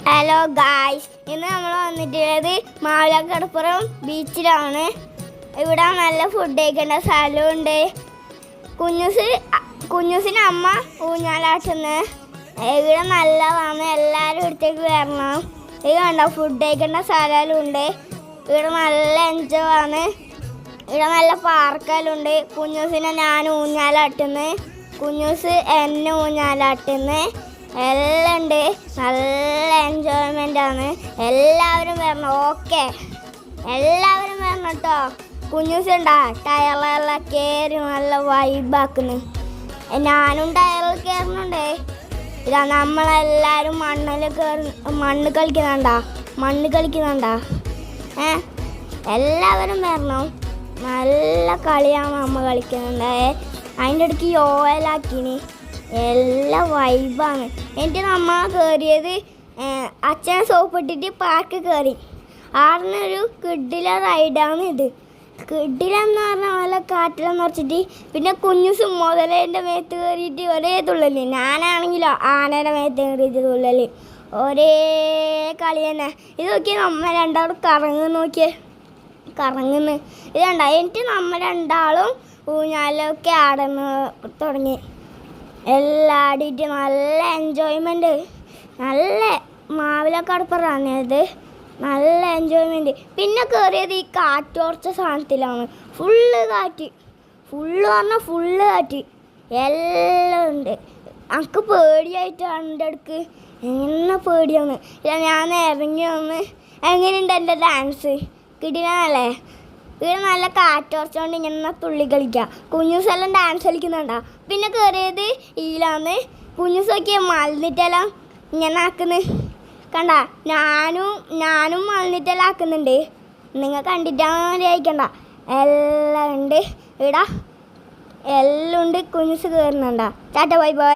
Hello guys, ഇന്ന് നമ്മൾ വന്നിട്ടുള്ളത് മാവിലക്കടപ്പുറം ബീച്ചിലാണ്. ഇവിടെ നല്ല ഫുഡ് കഴിക്കേണ്ട സ്ഥലമുണ്ട്. കുഞ്ഞൂസിന് അമ്മ ഊഞ്ഞാലാട്ടുന്നത്. ഇവിടെ നല്ലതാണ്, എല്ലാവരും ഇവിടത്തേക്ക് വരണം. ഇത് കണ്ടോ, ഫുഡ് കഴിക്കേണ്ട സ്ഥലമെല്ലാം ഉണ്ട്. ഇവിടെ നല്ല എൻജോയ് ആണ്. ഇവിടെ നല്ല പാർക്കെല്ലാം ഉണ്ട്. കുഞ്ഞൂസിനെ ഞാൻ ഊഞ്ഞാലാട്ടുന്നത്, കുഞ്ഞൂസ് എന്നെ ഊഞ്ഞാലാട്ടുന്നത് എല്ലാം ഉണ്ട്. നല്ല എൻജോയ്മെൻ്റ് ആണ്. എല്ലാവരും വരണം. ഓക്കെ, എല്ലാവരും വരണം കേട്ടോ. കുഞ്ഞൂസ് ഉണ്ടാ ടയറിലെല്ലാം കയറി നല്ല വൈബാക്കുന്നു. ഞാനും ടയറിൽ കയറുന്നുണ്ട്. ഇതാ നമ്മളെല്ലാവരും മണ്ണ് കളിക്കുന്നുണ്ടാ. എല്ലാവരും വരണം. നല്ല കളിയാണ് അമ്മ കളിക്കുന്നുണ്ട്. അതിൻ്റെ ഇടയ്ക്ക് യോലാക്കിന് എല്ലാം വൈബാണ്. എന്നിട്ട് നമ്മൾ കയറിയത് അച്ഛനെ സോപ്പിട്ടിട്ട് പാർക്ക് കയറി. ആടുന്നൊരു കിഡില റൈഡാണ് ഇത്. കിഡിലെന്ന് പറഞ്ഞാൽ നല്ല കാറ്റിലെന്ന് കുറച്ചിട്ട് പിന്നെ കുഞ്ഞുസ് മുതലേൻ്റെ മേത്ത് കയറിയിട്ട് ഒരേ തുള്ളല്. ഞാനാണെങ്കിലോ ആനയുടെ മേത്ത് കയറിയിട്ട് തുള്ളല്. ഒരേ കളി തന്നെ. ഇത് നോക്കിയാൽ നമ്മൾ രണ്ടാളും കറങ്ങുന്നു. ഇത് കണ്ട. എന്നിട്ട് നമ്മൾ രണ്ടാളും ഊഞ്ഞാലൊക്കെ ആടുന്നു തുടങ്ങി. എല്ലാം ആടിയിട്ട് നല്ല എൻജോയ്മെൻറ്റ്. നല്ല മാവിലക്കടപ്പുറമാണ് ഇത്. നല്ല എൻജോയ്മെൻറ്റ്. പിന്നെ കയറിയത് ഈ കാറ്റോർച്ച സാധനത്തിലാണ്. ഫുള്ള് കാറ്റ് എല്ലാം ഉണ്ട്. എനിക്ക് പേടിയായിട്ടാണ് എൻ്റെ അടുക്ക്. എങ്ങനെ പേടിയാണ്. ഞാൻ ഇറങ്ങി വന്ന് എങ്ങനെയുണ്ട് എൻ്റെ ഡാൻസ്? കിടിലല്ലേ? ഇവിടെ നല്ല കാറ്റോർച്ചോണ്ട് ഇങ്ങനെ തുള്ളി കളിക്കുക. കുഞ്ഞൂസെല്ലാം ഡാൻസ് കളിക്കുന്നുണ്ടാ. പിന്നെ കയറിയത് ഈലാന്ന്. കുഞ്ഞൂസ് നോക്കിയ മലന്നിട്ടെല്ലാം ഇങ്ങനെ ആക്കുന്നത് കണ്ട. ഞാനും മലന്നിട്ടെല്ലാം ആക്കുന്നുണ്ട്. നിങ്ങൾ കണ്ടിട്ടാണ് അയക്കണ്ട. എല്ലാം ഉണ്ട് ഇവിടെ, എല്ലാം ഉണ്ട്. കുഞ്ഞൂസ് കയറുന്നുണ്ടാ. Tata bye by.